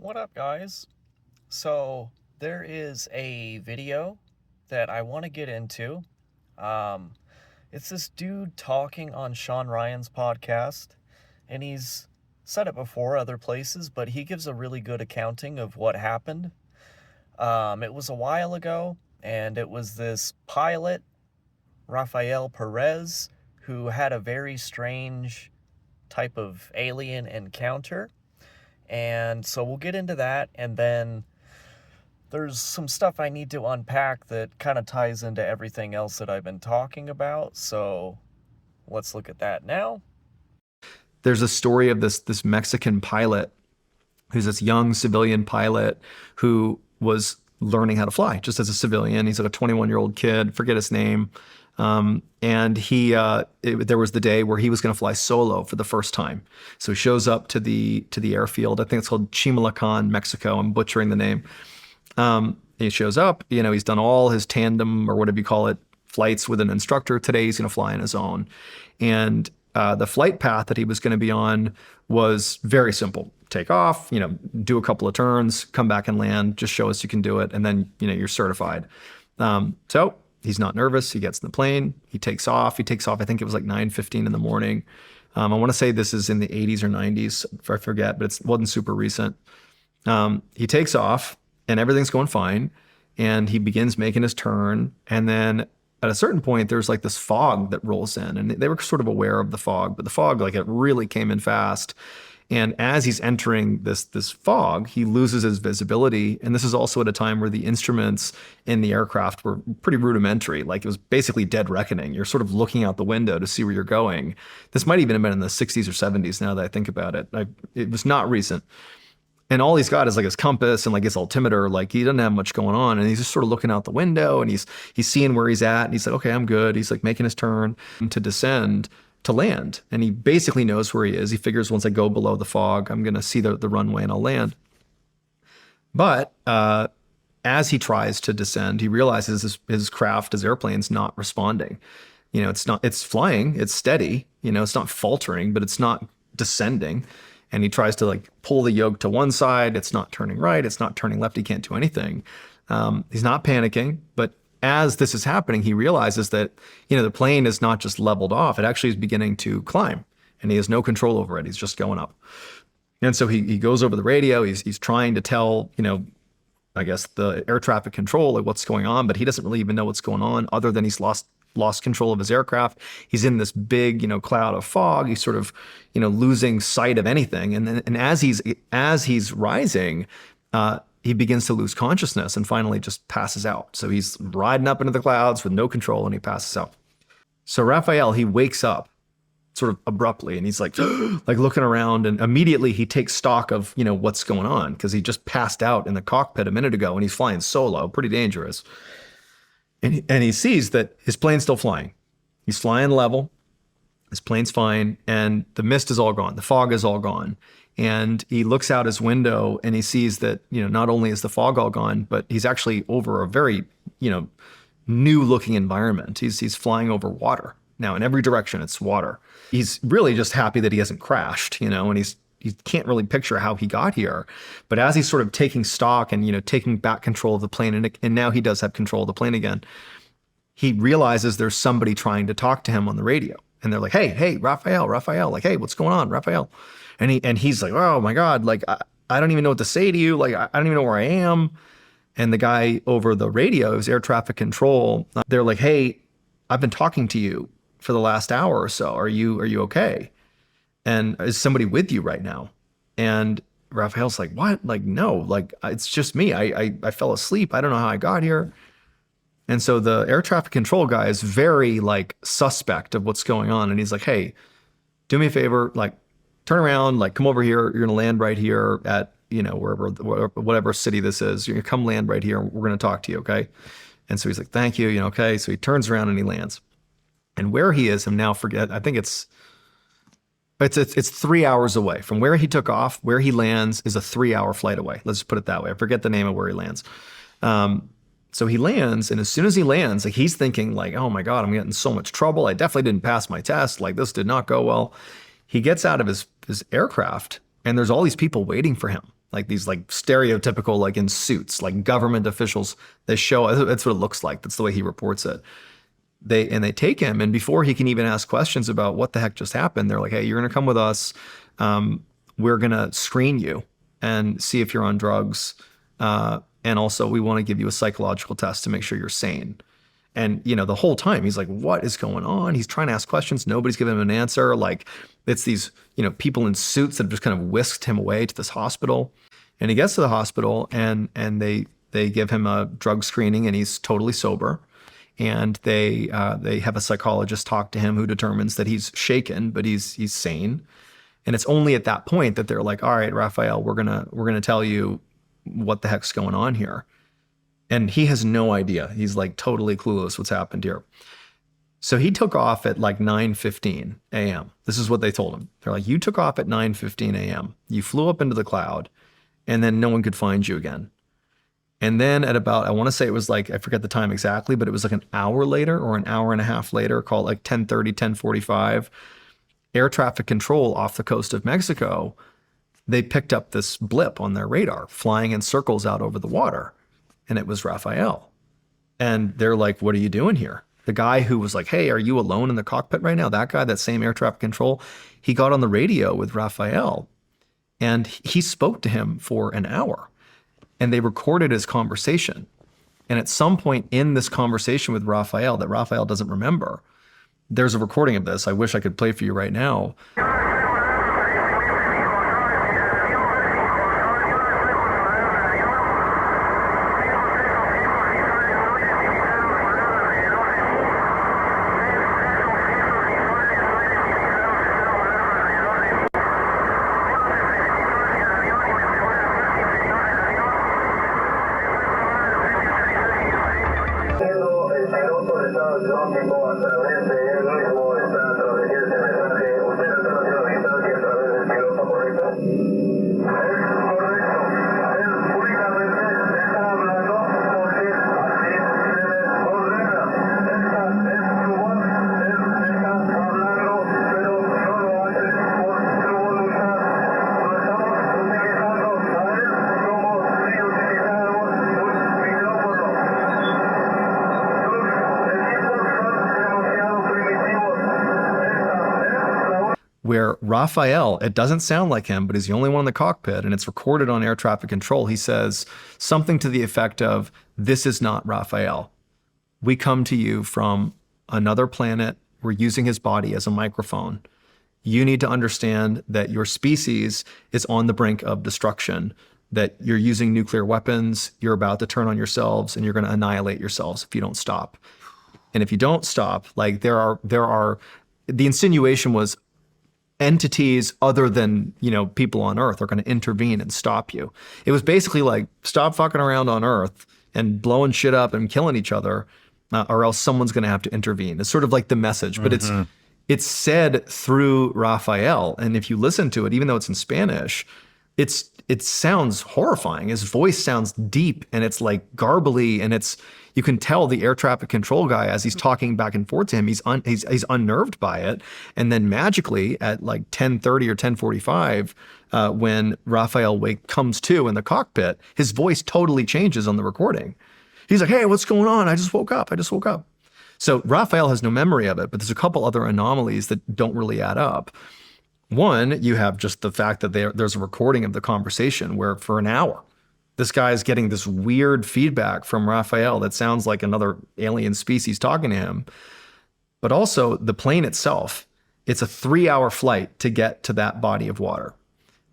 What up, guys? So, there is a video that I want to get into. Um, it's this dude talking on Sean Ryan's podcast, and he's said it before other places, but he gives a really good accounting of what happened. It was a while ago, and it was this pilot, Rafael Perez, who had a very strange type of alien encounter. And so we'll get into that, and then there's some stuff I need to unpack that kind of ties into everything else that I've been talking about. So let's look at that now. There's a story of this Mexican pilot who's this young civilian pilot who was learning how to fly just as a civilian. He's like a 21-year-old kid, forget his name. And there was the day where he was going to fly solo for the first time. So he shows up to the airfield. I think it's called Chimalacán, Mexico. I'm butchering the name. He shows up, he's done all his tandem or whatever you call it, flights with an instructor. Today he's going to fly on his own. And the flight path that he was going to be on was very simple. Take off, do a couple of turns, come back and land, just show us you can do it. And then, you're certified. So he's not nervous. He gets in the plane. He takes off. I think it was like 9:15 in the morning. I want to say this is in the 80s or 90s. I forget, but it wasn't super recent. He takes off and everything's going fine. And he begins making his turn. And then at a certain point, there's like this fog that rolls in. And they were sort of aware of the fog, but the fog, like it really came in fast. And as he's entering this fog, he loses his visibility. And this is also at a time where the instruments in the aircraft were pretty rudimentary. Like it was basically dead reckoning. You're sort of looking out the window to see where you're going. This might even have been in the 60s or 70s now that I think about it. It was not recent. And all he's got is like his compass and like his altimeter. Like he doesn't have much going on. And he's just sort of looking out the window and he's seeing where he's at. And he's like, okay, I'm good. He's like making his turn to descend to land. And he basically knows where he is. He figures once I go below the fog, I'm going to see the runway and I'll land. But as he tries to descend, he realizes his craft, his airplane's not responding. It's flying, it's steady, it's not faltering, but it's not descending. And he tries to like pull the yoke to one side. It's not turning right. It's not turning left. He can't do anything. He's not panicking, but as this is happening, he realizes that, the plane is not just leveled off. It actually is beginning to climb and he has no control over it. He's just going up. And so he goes over the radio. He's trying to tell, I guess the air traffic control, like what's going on, but he doesn't really even know what's going on other than he's lost control of his aircraft. He's in this big, cloud of fog. He's sort of, losing sight of anything. And as he's rising, he begins to lose consciousness and finally just passes out. So he's riding up into the clouds with no control and he passes out. So Raphael, he wakes up sort of abruptly and he's like, like looking around, and immediately he takes stock of, what's going on because he just passed out in the cockpit a minute ago and he's flying solo, pretty dangerous. And he sees that his plane's still flying. He's flying level. His plane's fine. And the mist is all gone. The fog is all gone. And he looks out his window and he sees that, not only is the fog all gone, but he's actually over a very, new looking environment. He's flying over water. Now in every direction, it's water. He's really just happy that he hasn't crashed, and he can't really picture how he got here. But as he's sort of taking stock and, taking back control of the plane, and now he does have control of the plane again, he realizes there's somebody trying to talk to him on the radio. And they're like, hey, Raphael, like, hey, what's going on, Raphael? And he's like, oh my God, like, I don't even know what to say to you. Like, I don't even know where I am. And the guy over the radio, his air traffic control, they're like, hey, I've been talking to you for the last hour or so. Are you okay? And is somebody with you right now? And Raphael's like, what? Like, no, like, it's just me. I fell asleep. I don't know how I got here. And so the air traffic control guy is very like suspect of what's going on. And he's like, hey, do me a favor, like turn around, like come over here. You're going to land right here at, wherever, whatever city this is. You're going to come land right here. We're going to talk to you. Okay. And so he's like, thank you. Okay. So he turns around and he lands. And where he is, I'm now forget, I think it's 3 hours away from where he took off. Where he lands is a 3-hour flight away. Let's just put it that way. I forget the name of where he lands. So he lands, and as soon as he lands, like he's thinking like, oh my God, I'm getting in so much trouble. I definitely didn't pass my test. Like this did not go well. He gets out of his aircraft and there's all these people waiting for him. like these like stereotypical, like in suits, like government officials. They show that's what it looks like. That's the way he reports it. They take him, and before he can even ask questions about what the heck just happened, they're like, "Hey, you're gonna come with us. We're gonna screen you and see if you're on drugs, and also we want to give you a psychological test to make sure you're sane." And the whole time he's like, "What is going on?" He's trying to ask questions. Nobody's giving him an answer. Like it's these people in suits that have just kind of whisked him away to this hospital. And he gets to the hospital, and they give him a drug screening, and he's totally sober. And they have a psychologist talk to him who determines that he's shaken, but he's sane. And it's only at that point that they're like, "All right, Raphael, we're gonna tell you what the heck's going on here." And he has no idea. He's like totally clueless what's happened here. So he took off at like 9:15 a.m. This is what they told him. They're like, "You took off at 9:15 a.m. You flew up into the cloud, and then no one could find you again." And then at about, I want to say it was like, I forget the time exactly, but it was like an hour later or an hour and a half later, call it like 10:30, 10:45, air traffic control off the coast of Mexico, they picked up this blip on their radar flying in circles out over the water. And it was Raphael. And they're like, "What are you doing here?" The guy who was like, "Hey, are you alone in the cockpit right now?" That guy, that same air traffic control, he got on the radio with Raphael, and he spoke to him for an hour. And they recorded his conversation. And at some point in this conversation with Raphael that Raphael doesn't remember, there's a recording of this. I wish I could play for you right now. Where Raphael, it doesn't sound like him, but he's the only one in the cockpit, and it's recorded on air traffic control. He says something to the effect of, "This is not Raphael. We come to you from another planet. We're using his body as a microphone. You need to understand that your species is on the brink of destruction, that you're using nuclear weapons, you're about to turn on yourselves, and you're going to annihilate yourselves if you don't stop. And if you don't stop, like the insinuation was entities other than, people on Earth are going to intervene and stop you." It was basically like, stop fucking around on Earth and blowing shit up and killing each other, or else someone's going to have to intervene. It's sort of like the message, but it's said through Raphael. And if you listen to it, even though it's in Spanish, it sounds horrifying. His voice sounds deep, and it's like garbly, and you can tell the air traffic control guy, as he's talking back and forth to him, he's unnerved by it. And then magically at like 10:30 or 10:45, when Raphael comes to in the cockpit, his voice totally changes on the recording. He's like, "Hey, what's going on? I just woke up. So Raphael has no memory of it, but there's a couple other anomalies that don't really add up. One, you have just the fact that there's a recording of the conversation where for an hour, this guy is getting this weird feedback from Raphael that sounds like another alien species talking to him. But also the plane itself, it's a 3-hour flight to get to that body of water.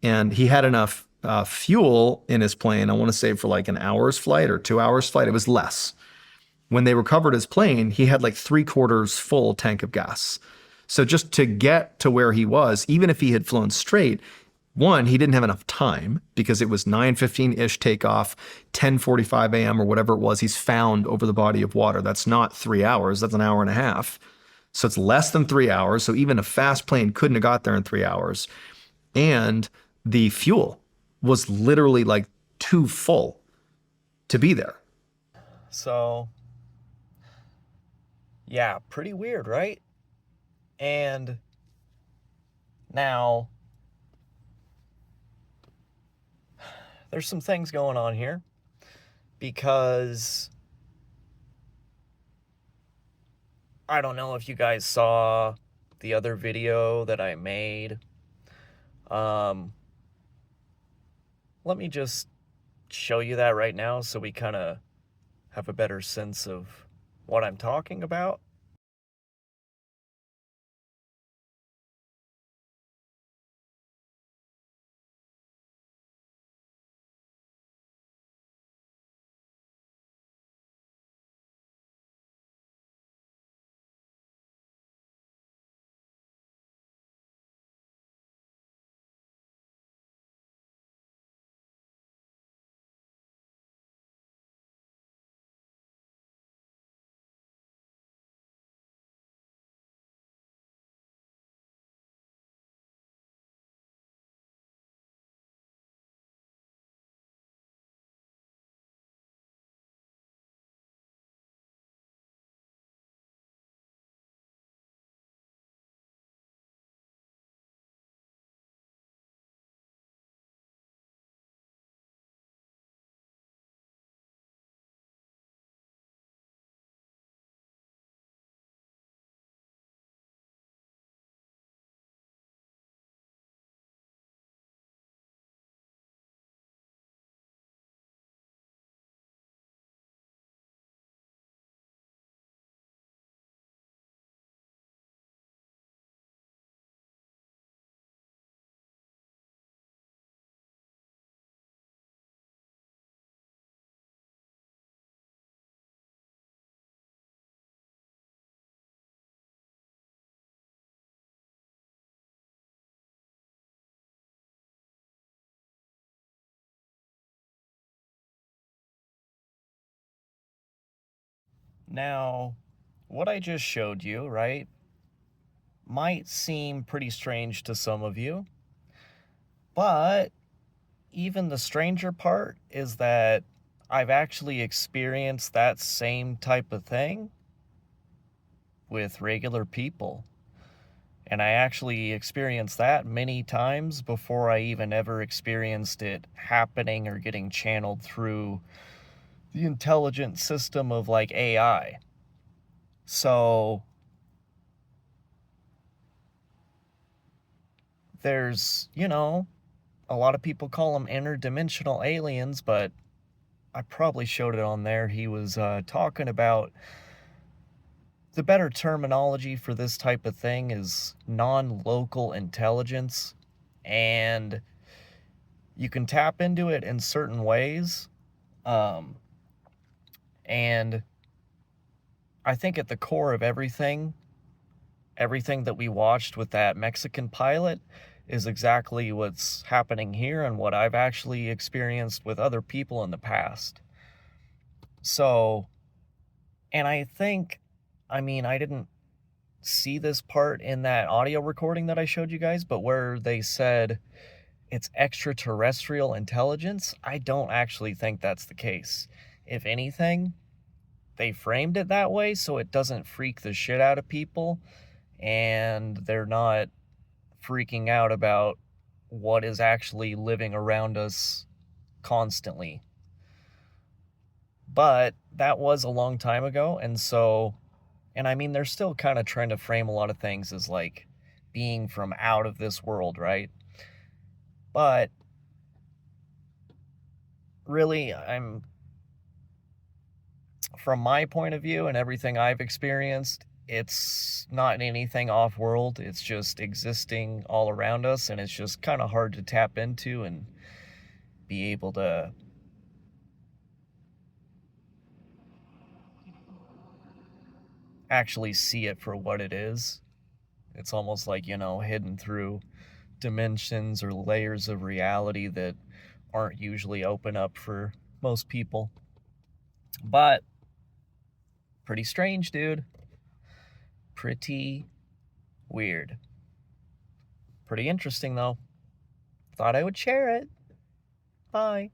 And he had enough fuel in his plane, I want to say for like an hour's flight or 2 hours flight. It was less. When they recovered his plane, he had like 3/4 full tank of gas. So just to get to where he was, even if he had flown straight, one, he didn't have enough time because it was 9:15-ish takeoff, 10:45 a.m. or whatever it was, he's found over the body of water. That's not 3 hours, that's an hour and a half. So it's less than 3 hours. So even a fast plane couldn't have got there in 3 hours. And the fuel was literally like too full to be there. So, yeah, pretty weird, right? And now, there's some things going on here because I don't know if you guys saw the other video that I made. Um, Let me just show you that right now so we kind of have a better sense of what I'm talking about. Now, what I just showed you, right, might seem pretty strange to some of you, but even the stranger part is that I've actually experienced that same type of thing with regular people. And I actually experienced that many times before I even ever experienced it happening or getting channeled through the intelligent system of like AI. So there's, a lot of people call them interdimensional aliens, but I probably showed it on there. He was talking about the better terminology for this type of thing is non-local intelligence, and you can tap into it in certain ways. Um, and I think at the core of everything that we watched with that Mexican pilot is exactly what's happening here and what I've actually experienced with other people in the past. So, and I didn't see this part in that audio recording that I showed you guys, but where they said it's extraterrestrial intelligence, I don't actually think that's the case. If anything, they framed it that way so it doesn't freak the shit out of people and they're not freaking out about what is actually living around us constantly. But that was a long time ago, and I mean, they're still kind of trying to frame a lot of things as like being from out of this world, right? But really, from my point of view and everything I've experienced, it's not anything off world. It's just existing all around us, and it's just kind of hard to tap into and be able to actually see it for what it is. It's almost like, hidden through dimensions or layers of reality that aren't usually open up for most people. But pretty strange, dude. Pretty weird. Pretty interesting, though. Thought I would share it. Bye.